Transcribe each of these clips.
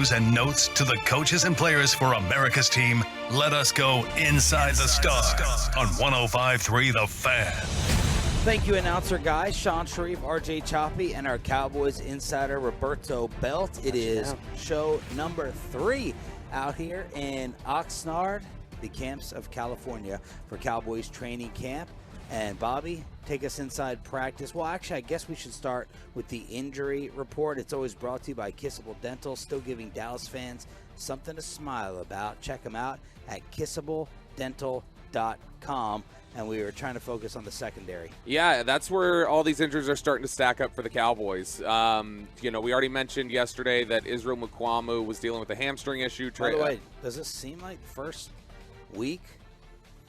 news and notes to the coaches and players for America's team, let us go inside the Stars on 105.3 The Fan. Thank you, announcer guys. Shan, RJ Choppy, and our Cowboys insider, Roberto Belt. It is show number 3 out here in Oxnard, the camps of California, for Cowboys training camp. And Bobby, take us inside practice. Well, actually, I guess we should start with the injury report. It's always brought to you by Kissable Dental, still giving Dallas fans something to smile about. Check them out at kissabledental.com. And we were trying to focus on the secondary. Yeah, that's where all these injuries are starting to stack up for the Cowboys. We already mentioned yesterday that Israel Mukuamu was dealing with a hamstring issue. By the way, does it seem like the first week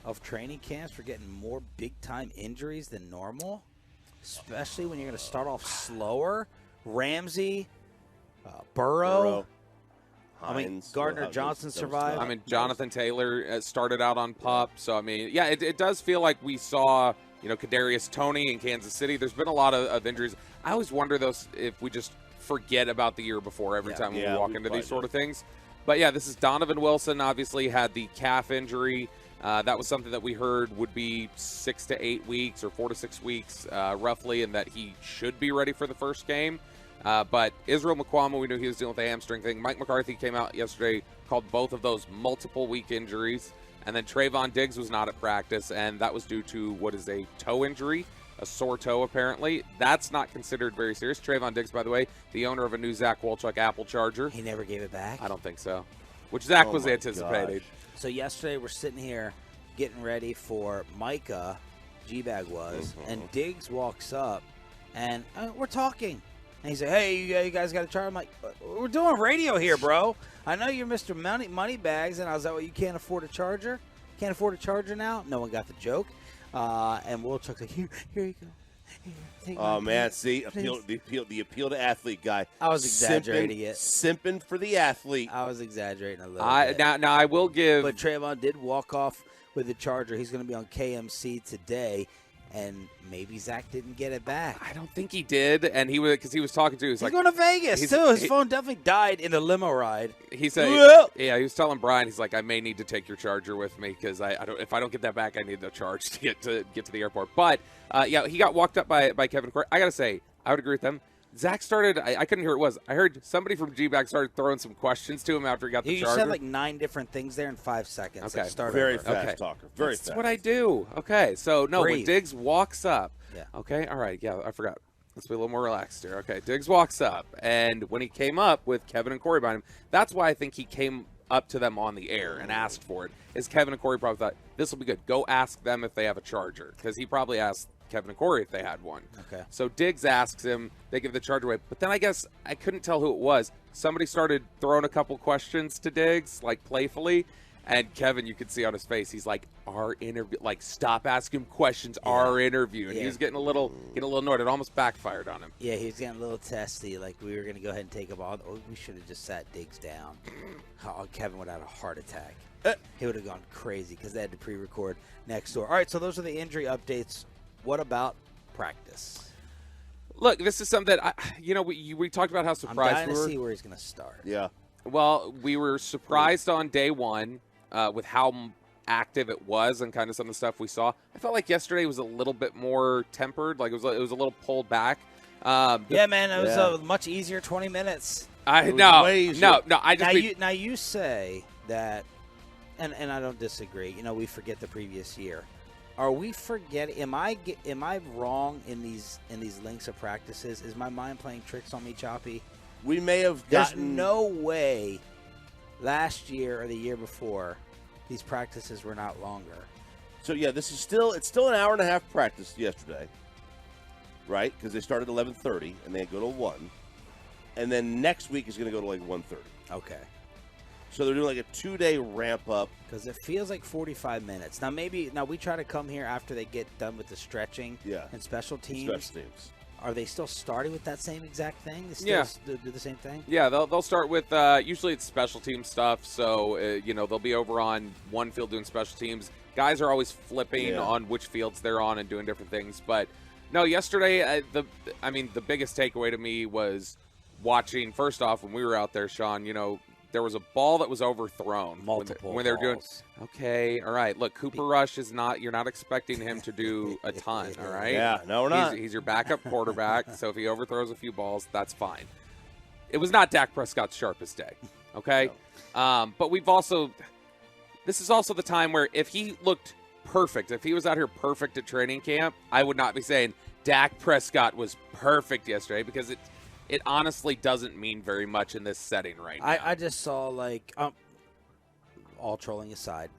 of training camps we're getting more big-time injuries than normal, especially when you're going to start off slower? Ramsey, Burrow. Hines, Gardner Johnson survived. Jonathan Taylor started out on PUP. So, it does feel like we saw, Kadarius Toney in Kansas City. There's been a lot of injuries. I always wonder, though, if we just forget about the year before every time we walk into these sort of things. But, this is Donovan Wilson, obviously had the calf injury. That was something that we heard would be 6 to 8 weeks or 4 to 6 weeks, roughly, and that he should be ready for the first game. But Israel Mukuamu, we knew he was dealing with a hamstring thing. Mike McCarthy came out yesterday, called both of those multiple week injuries. And then Trayvon Diggs was not at practice, and that was due to what is a toe injury, a sore toe apparently. That's not considered very serious. Trayvon Diggs, by the way, the owner of a new Zach Wolchuk Apple Charger. He never gave it back? I don't think so, which Zach was anticipating. Gosh. So yesterday we're sitting here getting ready for Micah, G-Bag was, and Diggs walks up, and we're talking. And he said, hey, you guys got a charger? I'm like, we're doing radio here, bro. I know you're Mr. Moneybags. And I was like, well, you can't afford a charger? Can't afford a charger now? No one got the joke. And Wolchuk's like, here you go. Here, see, the appeal to athlete guy. I was exaggerating Simping for the athlete. I was exaggerating a little bit. Now I will give. But Trayvon did walk off with the charger. He's going to be on KMC today. And maybe Zach didn't get it back. I don't think he did, and he was talking to. He's like, going to Vegas too. His phone definitely died in the limo ride. He said, he was telling Brian, he's like, I may need to take your charger with me because if I don't get that back, I need the charge to get to the airport. But he got walked up by Kevin Corey. I gotta say, I would agree with them. Zach started. I couldn't hear what it was. I heard somebody from G-Bag started throwing some questions to him after he got the charger. You said like 9 different things there in 5 seconds. Okay, very fast talker. Very fast. That's what I do. Okay, so no, Breathe. when Diggs walks up. Yeah. Okay, all right. Yeah, I forgot. Let's be a little more relaxed here. Okay, Diggs walks up, and when he came up with Kevin and Corey behind him, that's why I think he came up to them on the air and asked for it. Is Kevin and Corey probably thought, this will be good. Go ask them if they have a charger, because he probably asked Kevin and Corey if they had one. Okay. So Diggs asks him, they give the charger away. But then I guess I couldn't tell who it was. Somebody started throwing a couple questions to Diggs, like playfully. And Kevin, you could see on his face, he's like, our interview, like, stop asking questions, our interview. And he was getting a little annoyed. It almost backfired on him. Yeah, he was getting a little testy. Like, we were going to go ahead and take him all. Oh, we should have just sat Diggs down. Kevin would have had a heart attack. He would have gone crazy because they had to pre-record next door. All right, so those are the injury updates. What about practice? Look, this is something that, we talked about how surprised I'm dying to see where he's going to start. Yeah. Well, we were surprised on day one with how active it was and kind of some of the stuff we saw. I felt like yesterday was a little bit more tempered. Like it was a little pulled back. It was a much easier 20 minutes. No. Now you say that, and I don't disagree. We forget the previous year. Are we forgetting? Am I wrong in these links of practices? Is my mind playing tricks on me, Choppy? We may have There's no way last year or the year before these practices were not longer. So it's still an hour and a half practice yesterday, right? Because they started at 11:30 and they go to 1, and then next week is going to go to like 1:30. Okay. So they're doing like a 2-day ramp up. Because it feels like 45 minutes. Now we try to come here after they get done with the stretching and special teams. Are they still starting with that same exact thing? They still do the same thing? Yeah, they'll start with, usually it's special team stuff. So, they'll be over on one field doing special teams. Guys are always flipping on which fields they're on and doing different things. But, no, yesterday, the biggest takeaway to me was watching, first off, when we were out there, Sean, there was a ball that was overthrown. Multiple when they're doing, balls. okay, all right. Look, Cooper Rush you're not expecting him to do a ton, all right? Yeah, no, we're not. He's your backup quarterback, so if he overthrows a few balls, that's fine. It was not Dak Prescott's sharpest day, okay? No. But this is also the time where if he looked perfect, if he was out here perfect at training camp, I would not be saying Dak Prescott was perfect yesterday, because it honestly doesn't mean very much in this setting right now. I just saw, all trolling aside,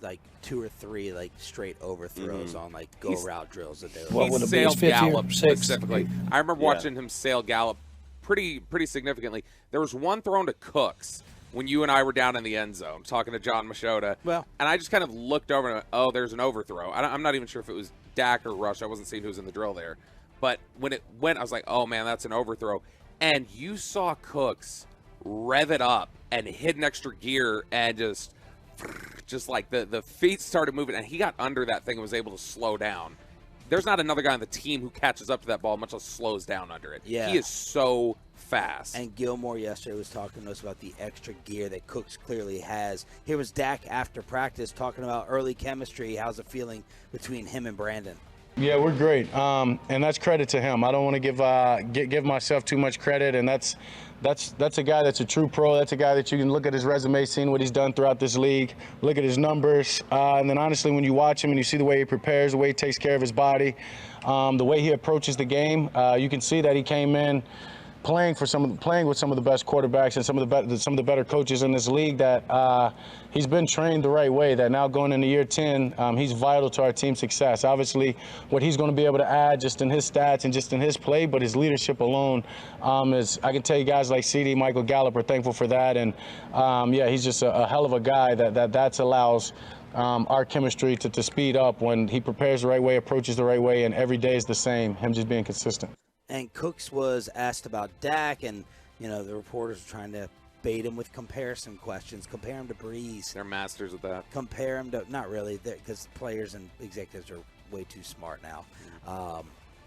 2 or 3 straight overthrows on route drills that they were. What would He it be, his sailed fifth year? Gallup Sixth? specifically. I remember watching him sail Gallup pretty significantly. There was one thrown to Cooks when you and I were down in the end zone talking to John Machota. Well, and I just kind of looked over and went, oh, there's an overthrow. I'm not even sure if it was Dak or Rush. I wasn't seeing who was in the drill there. But when it went, I was like, oh, man, that's an overthrow. And you saw Cooks rev it up and hit an extra gear and just like the feet started moving. And he got under that thing and was able to slow down. There's not another guy on the team who catches up to that ball, much less slows down under it. Yeah. He is so fast. And Gilmore yesterday was talking to us about the extra gear that Cooks clearly has. Here was Dak after practice talking about early chemistry. How's it feeling between him and Brandon? Yeah, we're great, and that's credit to him. I don't want to give myself too much credit, and that's a guy that's a true pro. That's a guy that you can look at his resume, seeing what he's done throughout this league, look at his numbers, and then honestly, when you watch him and you see the way he prepares, the way he takes care of his body, the way he approaches the game, you can see that he came in playing with some of the best quarterbacks and some of the better coaches in this league, that he's been trained the right way, that now going into year 10, he's vital to our team's success. Obviously, what he's going to be able to add just in his stats and just in his play, but his leadership alone is, I can tell you guys like CD, Michael Gallup are thankful for that. And he's just a hell of a guy that allows our chemistry to speed up when he prepares the right way, approaches the right way, and every day is the same, him just being consistent. And Cooks was asked about Dak, and, the reporters were trying to bait him with comparison questions. Compare him to Breeze. They're masters of that. Compare him to – not really, because players and executives are way too smart now.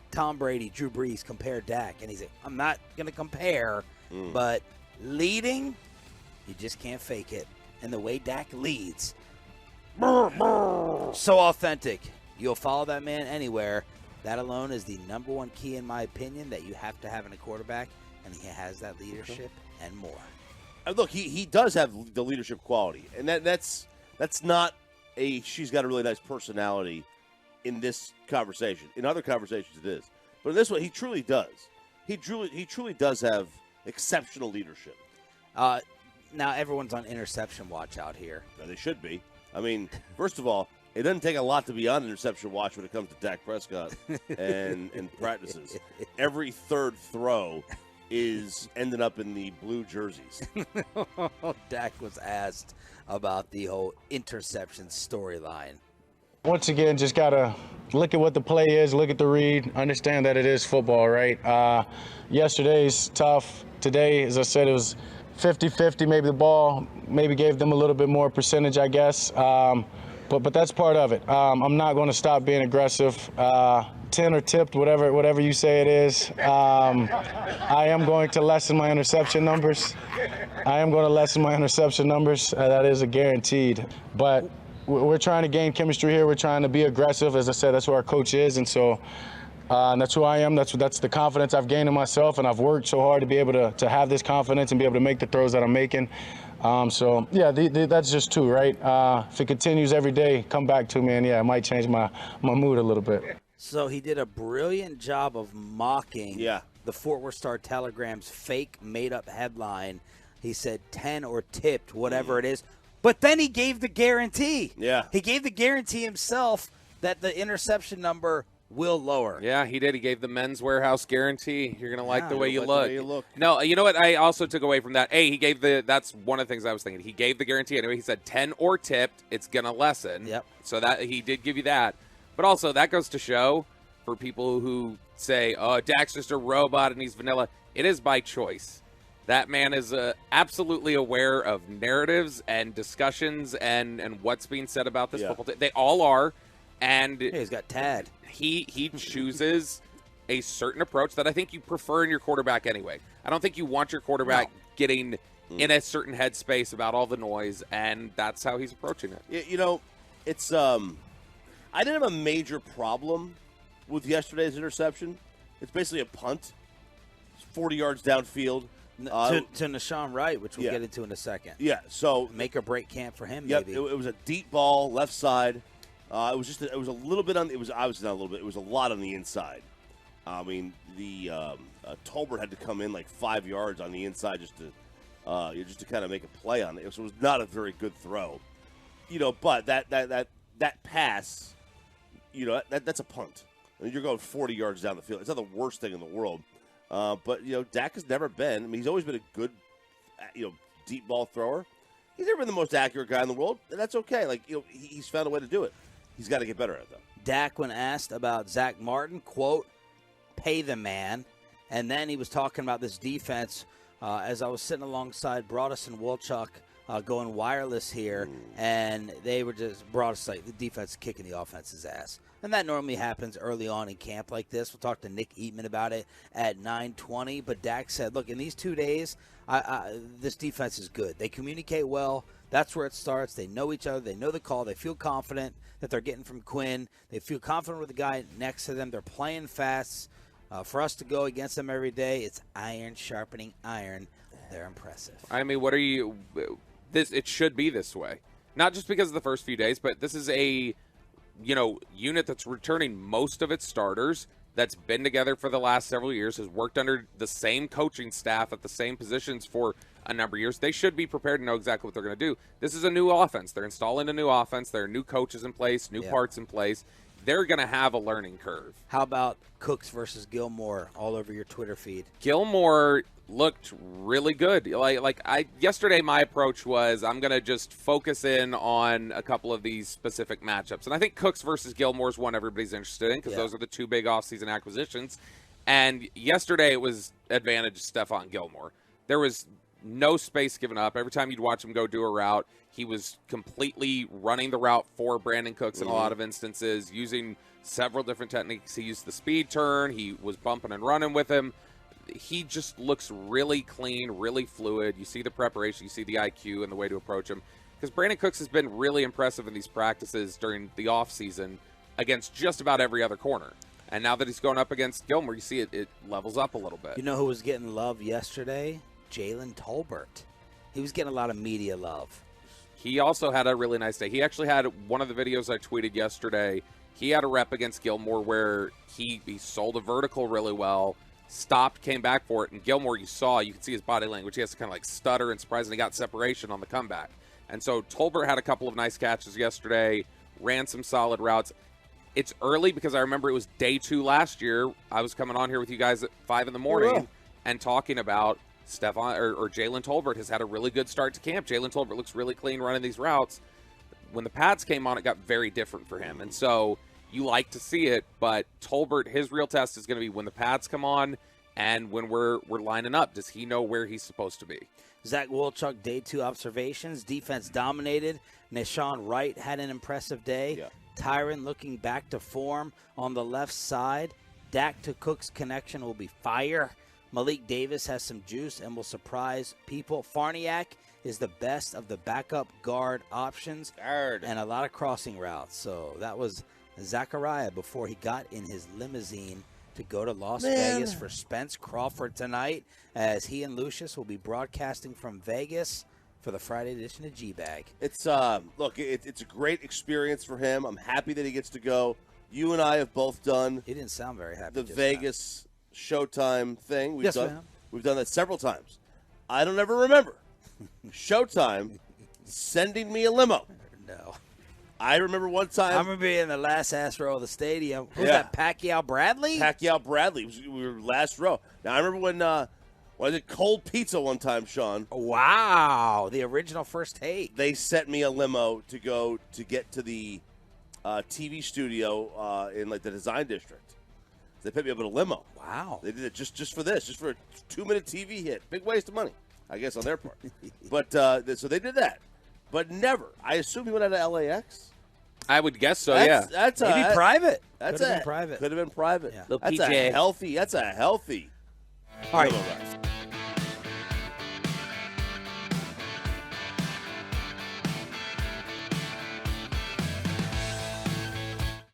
Tom Brady, Drew Brees, compare Dak. And he's like, I'm not going to compare, but leading, you just can't fake it. And the way Dak leads, so authentic. You'll follow that man anywhere. That alone is the number one key, in my opinion, that you have to have in a quarterback, and he has that leadership and more. Look, he does have the leadership quality, and that's not she's got a really nice personality in this conversation. In other conversations, it is, but in this one, he truly does. He truly does have exceptional leadership. Now everyone's on interception watch out here. Now, they should be. I mean, first of all, it doesn't take a lot to be on interception watch when it comes to Dak Prescott and practices. Every third throw is ending up in the blue jerseys. Dak was asked about the whole interception storyline. Once again, just got to look at what the play is, look at the read, understand that it is football, right? Yesterday's tough. Today, as I said, it was 50-50. Maybe the ball gave them a little bit more percentage, I guess. But that's part of it. I'm not going to stop being aggressive. 10 or tipped, whatever you say it is. I am going to lessen my interception numbers. That is a guaranteed. But we're trying to gain chemistry here. We're trying to be aggressive. As I said, that's who our coach is, and so that's who I am. That's the confidence I've gained in myself, and I've worked so hard to be able to have this confidence and be able to make the throws that I'm making. That's just two, right? If it continues every day, come back to me, and it might change my mood a little bit. So he did a brilliant job of mocking the Fort Worth Star-Telegram's fake made-up headline. He said 10 or tipped, whatever it is. But then he gave the guarantee. Yeah. He gave the guarantee himself that the interception number will lower. Yeah, he did. He gave the Men's Warehouse guarantee. You're going to like the way you look. No, you know what I also took away from that? He gave that's one of the things I was thinking. He gave the guarantee. Anyway, he said 10 or tipped, it's going to lessen. Yep. So that he did give you that. But also, that goes to show for people who say, oh, Dak's just a robot and he's vanilla. It is by choice. That man is absolutely aware of narratives and discussions and what's being said about this football team. They all are. And he's got Tad. He chooses a certain approach that I think you prefer in your quarterback anyway. I don't think you want your quarterback getting in a certain headspace about all the noise, and that's how he's approaching it. You know, it's I didn't have a major problem with yesterday's interception. It's basically a punt. It's 40 yards downfield. To Nashawn Wright, which we'll get into in a second. Yeah, so make or break camp for him. Yep, maybe it was a deep ball, left side. It was a little bit on. It was obviously not a little bit. It was a lot on the inside. I mean, the Tolbert had to come in like 5 yards on the inside just to kind of make a play on it. So it was not a very good throw, you know. But that pass, you know, that's a punt. I mean, you're going 40 yards down the field. It's not the worst thing in the world. But, you know, Dak has never been. I mean, he's always been a good, you know, deep ball thrower. He's never been the most accurate guy in the world, and that's okay. Like, you know, he's found a way to do it. He's got to get better at it, though. Dak, when asked about Zach Martin, quote, pay the man. And then he was talking about this defense as I was sitting alongside Broadus and Wolchuk going wireless here, and they were just Broadus like the defense kicking the offense's ass. And that normally happens early on in camp like this. We'll talk to Nick Eatman about it at 9:20. But Dak said, look, in these 2 days, this defense is good. They communicate well. That's where it starts. They know each other. They know the call. They feel confident that they're getting from Quinn. They feel confident with the guy next to them. They're playing fast. For us to go against them every day, it's iron sharpening iron. They're impressive. I mean, it should be this way. Not just because of the first few days, but this is a unit that's returning most of its starters, that's been together for the last several years, has worked under the same coaching staff at the same positions for a number of years. They should be prepared to know exactly what they're going to do. This is a new offense. They're installing a new offense. There are new coaches in place, new parts in place. They're going to have a learning curve. How about Cooks versus Gilmore all over your Twitter feed? Gilmore looked really good. Yesterday, my approach was I'm going to just focus in on a couple of these specific matchups. And I think Cooks versus Gilmore is one everybody's interested in because those are the two big offseason acquisitions. And yesterday, it was advantage Stephon Gilmore. There was no space given up. Every time you'd watch him go do a route, he was completely running the route for Brandon Cooks in a lot of instances, using several different techniques. He used the speed turn. He was bumping and running with him. He just looks really clean, really fluid. You see the preparation, you see the IQ and the way to approach him. Because Brandon Cooks has been really impressive in these practices during the offseason against just about every other corner. And now that he's going up against Gilmore, you see it levels up a little bit. You know who was getting love yesterday? Jalen Tolbert. He was getting a lot of media love. He also had a really nice day. He actually had one of the videos I tweeted yesterday. He had a rep against Gilmore where he sold a vertical really well, stopped, came back for it, and Gilmore, you could see his body language. He has to kind of like stutter and surprise, and he got separation on the comeback. And so Tolbert had a couple of nice catches yesterday, ran some solid routes. It's early because I remember it was day 2 last year. I was coming on here with you guys at 5 in the morning and talking about Stephon or Jalen Tolbert has had a really good start to camp. Jalen Tolbert looks really clean running these routes. When the pads came on, it got very different for him. And so you like to see it, but Tolbert, his real test is going to be when the pads come on and when we're lining up. Does he know where he's supposed to be? Zach Wolchuk, day 2 observations. Defense dominated. Nashawn Wright had an impressive day. Yeah. Tyron looking back to form on the left side. Dak to Cook's connection will be fire. Malik Davis has some juice and will surprise people. Farniak is the best of the backup guard options. And a lot of crossing routes. So that was Zachariah before he got in his limousine to go to Las Vegas for Spence Crawford tonight, as he and Lucius will be broadcasting from Vegas for the Friday edition of G-Bag. It's it's a great experience for him. I'm happy that he gets to go. You and I have both done. He didn't sound very happy. The Vegas Showtime thing. We've done that several times. I don't ever remember Showtime sending me a limo. No. I remember one time. I remember being in the last ass row of the stadium. Who's that, Pacquiao Bradley? Pacquiao Bradley. We were last row. Now, I remember when I did cold pizza one time, Sean. Wow. The original First Take. They sent me a limo to go to get to the TV studio in like the design district. They picked me up in a limo. Wow. They did it just for this, just for a 2-minute TV hit. Big waste of money, I guess, on their part. But so they did that. But never. I assume he went out of LAX. I would guess so. That's Maybe a private. That's Could've a been private. Could have been private. Yeah. Little That's PJ. a healthy. That's a healthy. All right. Little guy.